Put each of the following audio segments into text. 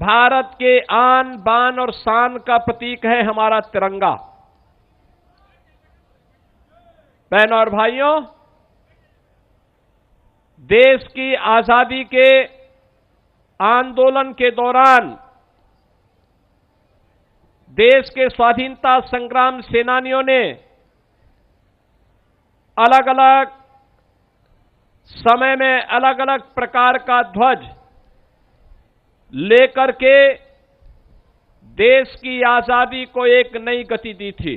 भारत के आन बान और शान का प्रतीक है हमारा तिरंगा। बहनों और भाइयों, देश की आजादी के आंदोलन के दौरान देश के स्वाधीनता संग्राम सेनानियों ने अलग अलग समय में अलग अलग प्रकार का ध्वज लेकर के देश की आजादी को एक नई गति दी थी।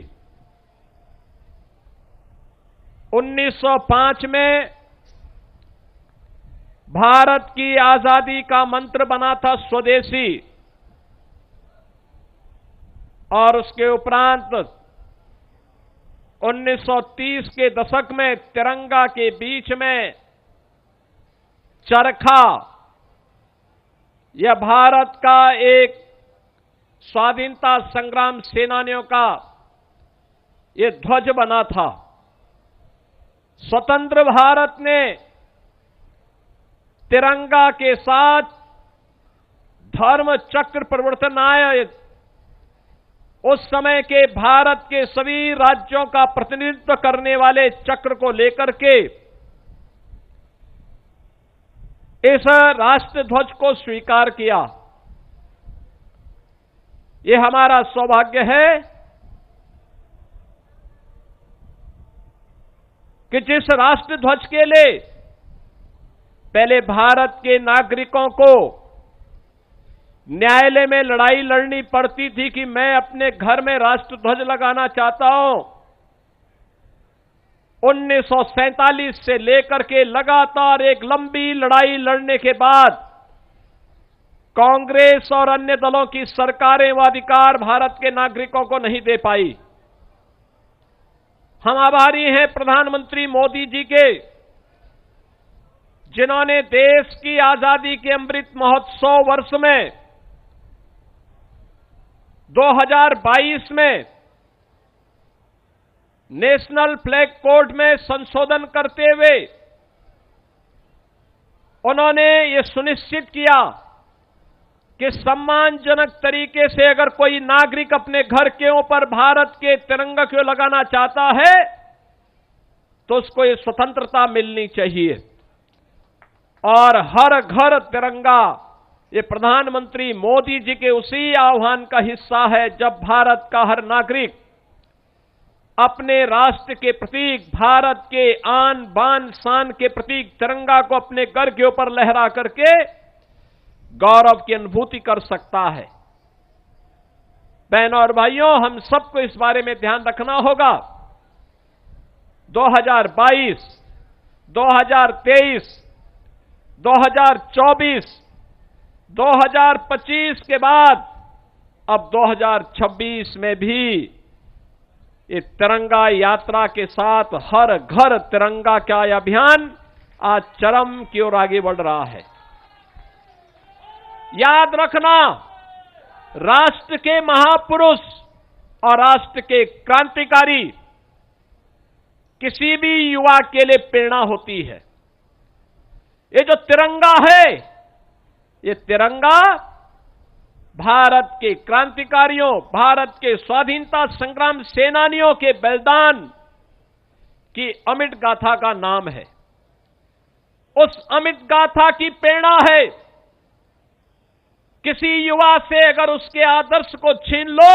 1905 में भारत की आजादी का मंत्र बना था स्वदेशी, और उसके उपरांत 1930 के दशक में तिरंगा के बीच में चरखा, यह भारत का एक स्वाधीनता संग्राम सेनानियों का यह ध्वज बना था। स्वतंत्र भारत ने तिरंगा के साथ धर्म चक्र परिवर्तन आए, उस समय के भारत के सभी राज्यों का प्रतिनिधित्व करने वाले चक्र को लेकर के इस राष्ट्र ध्वज को स्वीकार किया। ये हमारा सौभाग्य है कि जिस राष्ट्र ध्वज के लिए पहले भारत के नागरिकों को न्यायालय में लड़ाई लड़नी पड़ती थी कि मैं अपने घर में राष्ट्र ध्वज लगाना चाहता हूं, 1947 से लेकर के लगातार एक लंबी लड़ाई लड़ने के बाद कांग्रेस और अन्य दलों की सरकारें वह अधिकार भारत के नागरिकों को नहीं दे पाई। हम आभारी हैं प्रधानमंत्री मोदी जी के, जिन्होंने देश की आजादी के अमृत महोत्सव वर्ष में 2022 में नेशनल फ्लैग कोड में संशोधन करते हुए उन्होंने ये सुनिश्चित किया कि सम्मानजनक तरीके से अगर कोई नागरिक अपने घर के ऊपर भारत के तिरंगा को लगाना चाहता है तो उसको ये स्वतंत्रता मिलनी चाहिए। और हर घर तिरंगा, ये प्रधानमंत्री मोदी जी के उसी आह्वान का हिस्सा है जब भारत का हर नागरिक अपने राष्ट्र के प्रतीक, भारत के आन बान शान के प्रतीक तिरंगा को अपने घर के ऊपर लहरा करके गौरव की अनुभूति कर सकता है। बहनों और भाइयों, हम सबको इस बारे में ध्यान रखना होगा। 2022, 2023, 2024, 2025 के बाद अब 2026 में भी ये तिरंगा यात्रा के साथ हर घर तिरंगा का यह अभियान आज चरम की ओर आगे बढ़ रहा है। याद रखना, राष्ट्र के महापुरुष और राष्ट्र के क्रांतिकारी किसी भी युवा के लिए प्रेरणा होती है। ये जो तिरंगा है, ये तिरंगा भारत के क्रांतिकारियों, भारत के स्वाधीनता संग्राम सेनानियों के बलिदान की अमिट गाथा का नाम है। उस अमिट गाथा की प्रेरणा है। किसी युवा से अगर उसके आदर्श को छीन लो,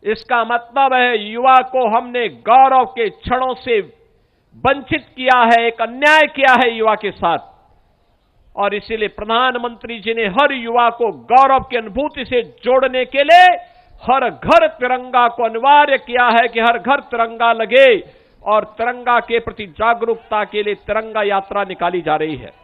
इसका मतलब है युवा को हमने गौरव के क्षणों से वंचित किया है, एक अन्याय किया है युवा के साथ। और इसीलिए प्रधानमंत्री जी ने हर युवा को गौरव की अनुभूति से जोड़ने के लिए हर घर तिरंगा को अनिवार्य किया है कि हर घर तिरंगा लगे, और तिरंगा के प्रति जागरूकता के लिए तिरंगा यात्रा निकाली जा रही है।